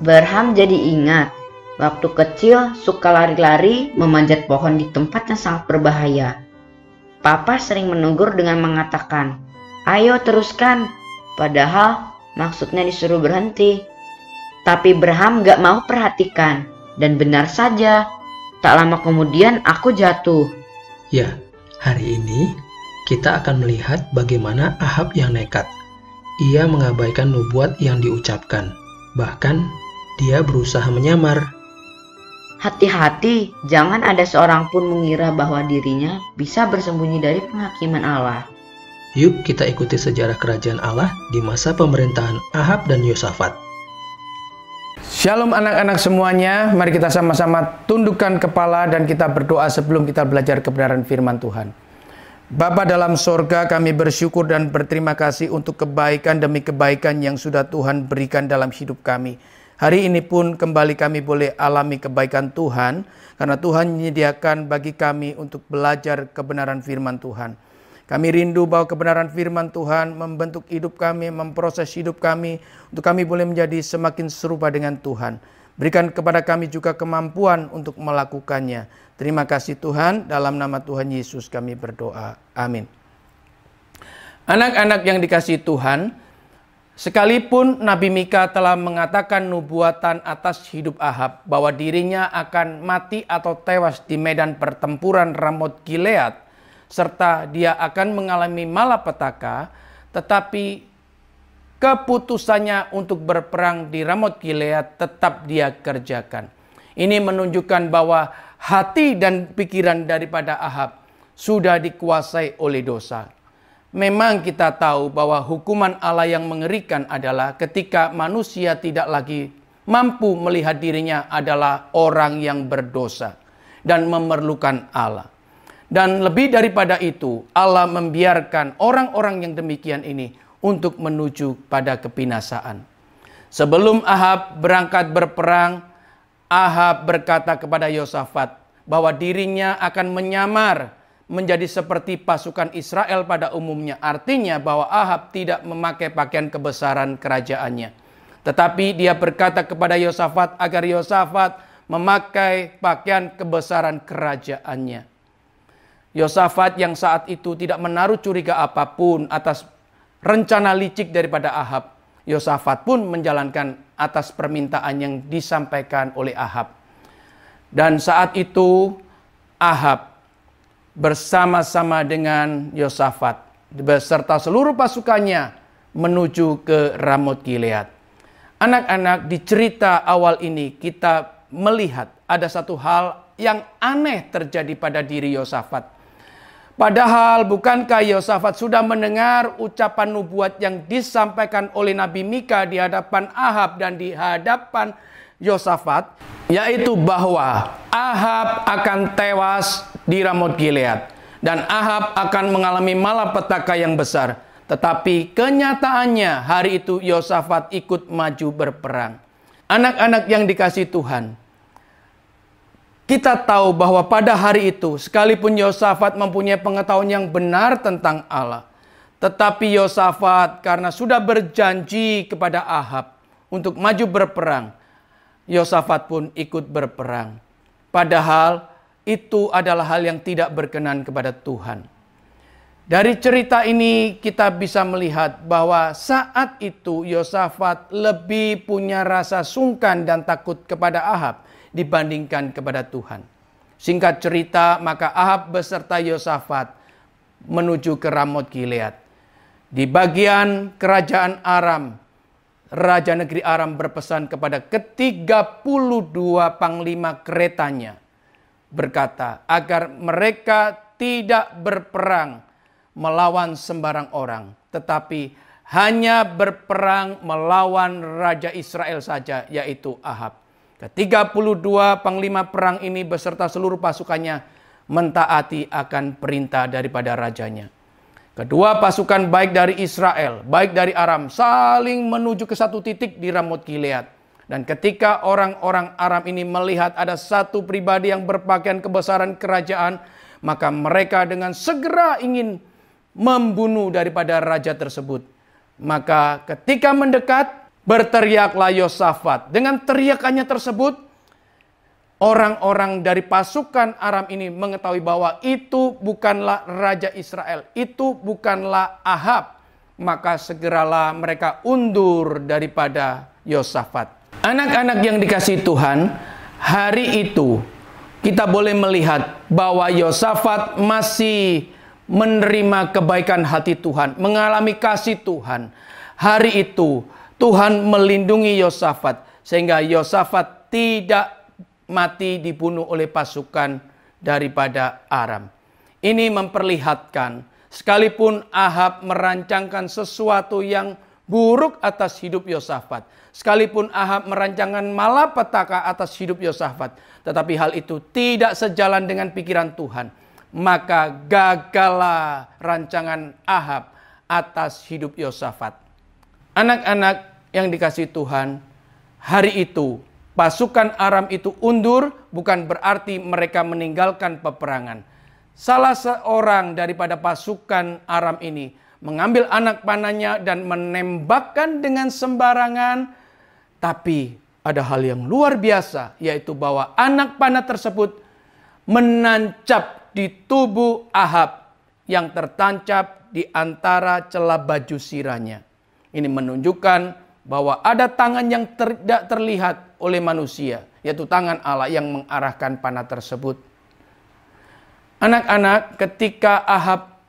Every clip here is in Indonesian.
Barham jadi ingat, waktu kecil suka lari-lari memanjat pohon di tempat yang sangat berbahaya. Papa sering menegur dengan mengatakan, "Ayo teruskan," padahal maksudnya disuruh berhenti. Tapi Barham gak mau perhatikan, dan benar saja, tak lama kemudian aku jatuh. Ya, hari ini kita akan melihat bagaimana Ahab yang nekat. Ia mengabaikan nubuat yang diucapkan. Bahkan, dia berusaha menyamar. Hati-hati, jangan ada seorang pun mengira bahwa dirinya bisa bersembunyi dari penghakiman Allah. Yuk kita ikuti sejarah kerajaan Allah di masa pemerintahan Ahab dan Yosafat. Shalom anak-anak semuanya, mari kita sama-sama tundukkan kepala dan kita berdoa sebelum kita belajar kebenaran firman Tuhan. Bapa dalam sorga, kami bersyukur dan berterima kasih untuk kebaikan demi kebaikan yang sudah Tuhan berikan dalam hidup kami. Hari ini pun kembali kami boleh alami kebaikan Tuhan, karena Tuhan menyediakan bagi kami untuk belajar kebenaran firman Tuhan. Kami rindu bahwa kebenaran firman Tuhan membentuk hidup kami, memproses hidup kami, untuk kami boleh menjadi semakin serupa dengan Tuhan. Berikan kepada kami juga kemampuan untuk melakukannya. Terima kasih Tuhan, dalam nama Tuhan Yesus kami berdoa. Amin. Anak-anak yang dikasihi Tuhan, sekalipun Nabi Mika telah mengatakan nubuatan atas hidup Ahab, bahwa dirinya akan mati atau tewas di medan pertempuran Ramot Gilead, serta dia akan mengalami malapetaka, tetapi keputusannya untuk berperang di Ramot Gilead tetap dia kerjakan. Ini menunjukkan bahwa hati dan pikiran daripada Ahab sudah dikuasai oleh dosa. Memang kita tahu bahwa hukuman Allah yang mengerikan adalah ketika manusia tidak lagi mampu melihat dirinya adalah orang yang berdosa dan memerlukan Allah. Dan lebih daripada itu, Allah membiarkan orang-orang yang demikian ini untuk menuju pada kebinasaan. Sebelum Ahab berangkat berperang, Ahab berkata kepada Yosafat bahwa dirinya akan menyamar menjadi seperti pasukan Israel pada umumnya. Artinya bahwa Ahab tidak memakai pakaian kebesaran kerajaannya. Tetapi dia berkata kepada Yosafat agar Yosafat memakai pakaian kebesaran kerajaannya. Yosafat yang saat itu tidak menaruh curiga apapun atas rencana licik daripada Ahab. Yosafat pun menjalankan atas permintaan yang disampaikan oleh Ahab. Dan saat itu Ahab bersama-sama dengan Yosafat beserta seluruh pasukannya menuju ke Ramot Gilead. Anak-anak, di cerita awal ini kita melihat ada satu hal yang aneh terjadi pada diri Yosafat. Padahal bukankah Yosafat sudah mendengar ucapan nubuat yang disampaikan oleh Nabi Mika di hadapan Ahab dan di hadapan Yosafat, yaitu bahwa Ahab akan tewas di Ramot Gilead dan Ahab akan mengalami malapetaka yang besar. Tetapi kenyataannya hari itu Yosafat ikut maju berperang. Anak-anak yang dikasihi Tuhan, kita tahu bahwa pada hari itu, sekalipun Yosafat mempunyai pengetahuan yang benar tentang Allah, tetapi Yosafat karena sudah berjanji kepada Ahab untuk maju berperang, Yosafat pun ikut berperang. Padahal itu adalah hal yang tidak berkenan kepada Tuhan. Dari cerita ini kita bisa melihat bahwa saat itu Yosafat lebih punya rasa sungkan dan takut kepada Ahab dibandingkan kepada Tuhan. Singkat cerita, maka Ahab beserta Yosafat menuju ke Ramot Gilead. Di bagian kerajaan Aram, Raja negeri Aram berpesan kepada ke-32 panglima keretanya, berkata agar mereka tidak berperang melawan sembarang orang, tetapi hanya berperang melawan Raja Israel saja, yaitu Ahab. Ke-32 panglima perang ini beserta seluruh pasukannya mentaati akan perintah daripada rajanya. Kedua pasukan baik dari Israel, baik dari Aram saling menuju ke satu titik di Ramot Gilead. Dan ketika orang-orang Aram ini melihat ada satu pribadi yang berpakaian kebesaran kerajaan, maka mereka dengan segera ingin membunuh daripada raja tersebut. Maka ketika mendekat, Berteriaklah Yosafat. Dengan teriakannya tersebut, orang-orang dari pasukan Aram ini mengetahui bahwa itu bukanlah Raja Israel. Itu bukanlah Ahab. Maka segeralah mereka undur daripada Yosafat. Anak-anak yang dikasihi Tuhan, hari itu kita boleh melihat bahwa Yosafat masih menerima kebaikan hati Tuhan, mengalami kasih Tuhan. Hari itu Tuhan melindungi Yosafat sehingga Yosafat tidak mati dibunuh oleh pasukan daripada Aram. Ini memperlihatkan sekalipun Ahab merancangkan sesuatu yang buruk atas hidup Yosafat, sekalipun Ahab merancangkan malapetaka atas hidup Yosafat, tetapi hal itu tidak sejalan dengan pikiran Tuhan. Maka gagallah rancangan Ahab atas hidup Yosafat. Anak-anak yang dikasihi Tuhan, hari itu pasukan Aram itu undur bukan berarti mereka meninggalkan peperangan. Salah seorang daripada pasukan Aram ini mengambil anak panahnya dan menembakkan dengan sembarangan. Tapi ada hal yang luar biasa, yaitu bahwa anak panah tersebut menancap di tubuh Ahab yang tertancap di antara celah baju sirahnya. Ini menunjukkan bahwa ada tangan yang tidak terlihat oleh manusia, yaitu tangan Allah yang mengarahkan panah tersebut. Anak-anak, ketika Ahab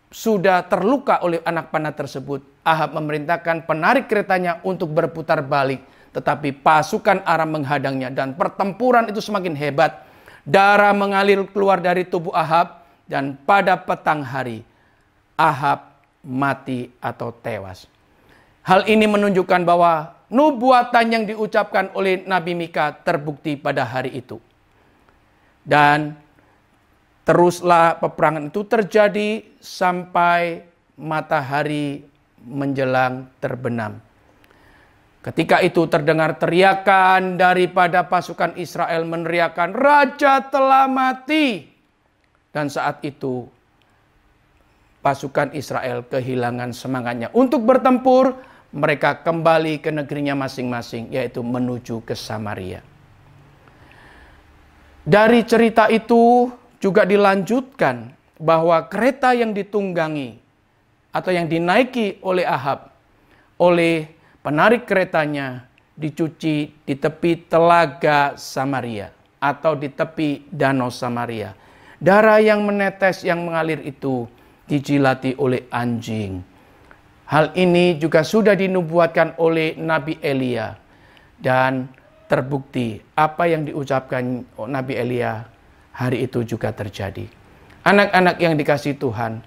sudah terluka oleh anak panah tersebut, Ahab memerintahkan penarik keretanya untuk berputar balik. Tetapi pasukan Aram menghadangnya dan pertempuran itu semakin hebat. Darah mengalir keluar dari tubuh Ahab dan pada petang hari Ahab mati atau tewas. Hal ini menunjukkan bahwa nubuatan yang diucapkan oleh Nabi Mika terbukti pada hari itu. Dan teruslah peperangan itu terjadi sampai matahari menjelang terbenam. Ketika itu terdengar teriakan daripada pasukan Israel meneriakkan, "Raja telah mati." Dan saat itu pasukan Israel kehilangan semangatnya untuk bertempur. Mereka kembali ke negerinya masing-masing, yaitu menuju ke Samaria. Dari cerita itu juga dilanjutkan bahwa kereta yang ditunggangi atau yang dinaiki oleh Ahab, oleh penarik keretanya, dicuci di tepi telaga Samaria atau di tepi danau Samaria. Darah yang menetes, yang mengalir itu dijilati oleh anjing. Hal ini juga sudah dinubuatkan oleh Nabi Elia. Dan terbukti apa yang diucapkan Nabi Elia hari itu juga terjadi. Anak-anak yang dikasihi Tuhan,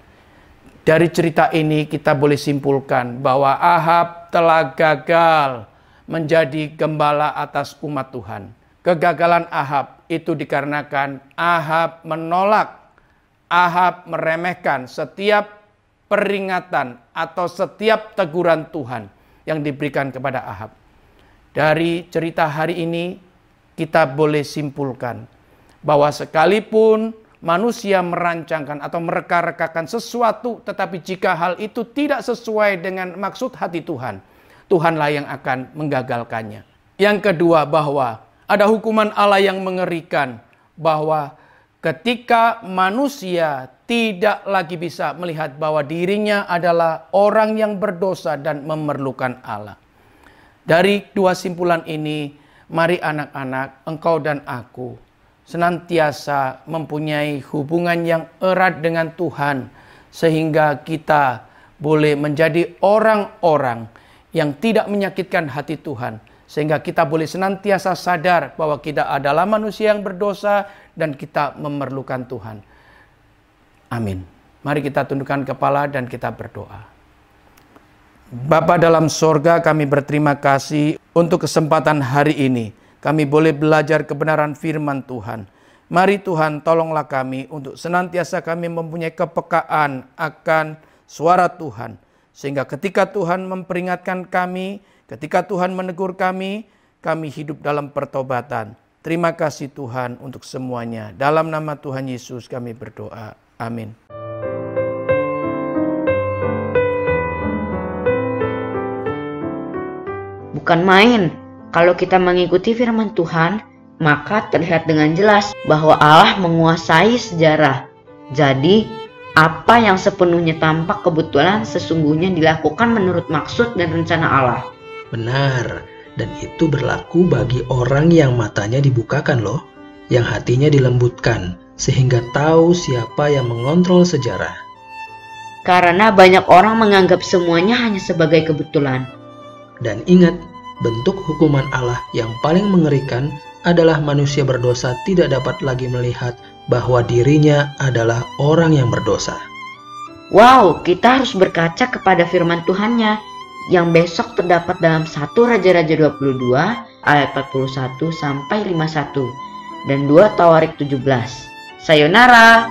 dari cerita ini kita boleh simpulkan bahwa Ahab telah gagal menjadi gembala atas umat Tuhan. Kegagalan Ahab itu dikarenakan Ahab menolak, Ahab meremehkan setiap peringatan atau setiap teguran Tuhan yang diberikan kepada Ahab. Dari cerita hari ini kita boleh simpulkan bahwa sekalipun manusia merancangkan atau mereka-rekakan sesuatu, tetapi jika hal itu tidak sesuai dengan maksud hati Tuhan, Tuhanlah yang akan menggagalkannya. Yang kedua, bahwa ada hukuman Allah yang mengerikan, bahwa ketika manusia tidak lagi bisa melihat bahwa dirinya adalah orang yang berdosa dan memerlukan Allah. Dari dua simpulan ini, mari anak-anak, engkau dan aku senantiasa mempunyai hubungan yang erat dengan Tuhan, sehingga kita boleh menjadi orang-orang yang tidak menyakitkan hati Tuhan, sehingga kita boleh senantiasa sadar bahwa kita adalah manusia yang berdosa dan kita memerlukan Tuhan. Amin. Mari kita tundukkan kepala dan kita berdoa. Bapa dalam sorga, kami berterima kasih untuk kesempatan hari ini. Kami boleh belajar kebenaran firman Tuhan. Mari Tuhan, tolonglah kami untuk senantiasa kami mempunyai kepekaan akan suara Tuhan. Sehingga ketika Tuhan memperingatkan kami, ketika Tuhan menegur kami hidup dalam pertobatan. Terima kasih Tuhan untuk semuanya. Dalam nama Tuhan Yesus kami berdoa. Amin. bukan main. Kalau kita mengikuti firman Tuhan, maka terlihat dengan jelas bahwa Allah menguasai sejarah. Jadi, apa yang sepenuhnya tampak kebetulan sesungguhnya dilakukan menurut maksud dan rencana Allah. Benar, dan itu berlaku bagi orang yang matanya dibukakan loh, yang hatinya dilembutkan, sehingga tahu siapa yang mengontrol sejarah. Karena banyak orang menganggap semuanya hanya sebagai kebetulan. Dan ingat, bentuk hukuman Allah yang paling mengerikan adalah manusia berdosa tidak dapat lagi melihat bahwa dirinya adalah orang yang berdosa. Wow, kita harus berkaca kepada firman Tuhannya yang besok terdapat dalam 1 Raja-Raja 22 ayat 41 sampai 51 dan 2 Tawarik 17. Sayonara.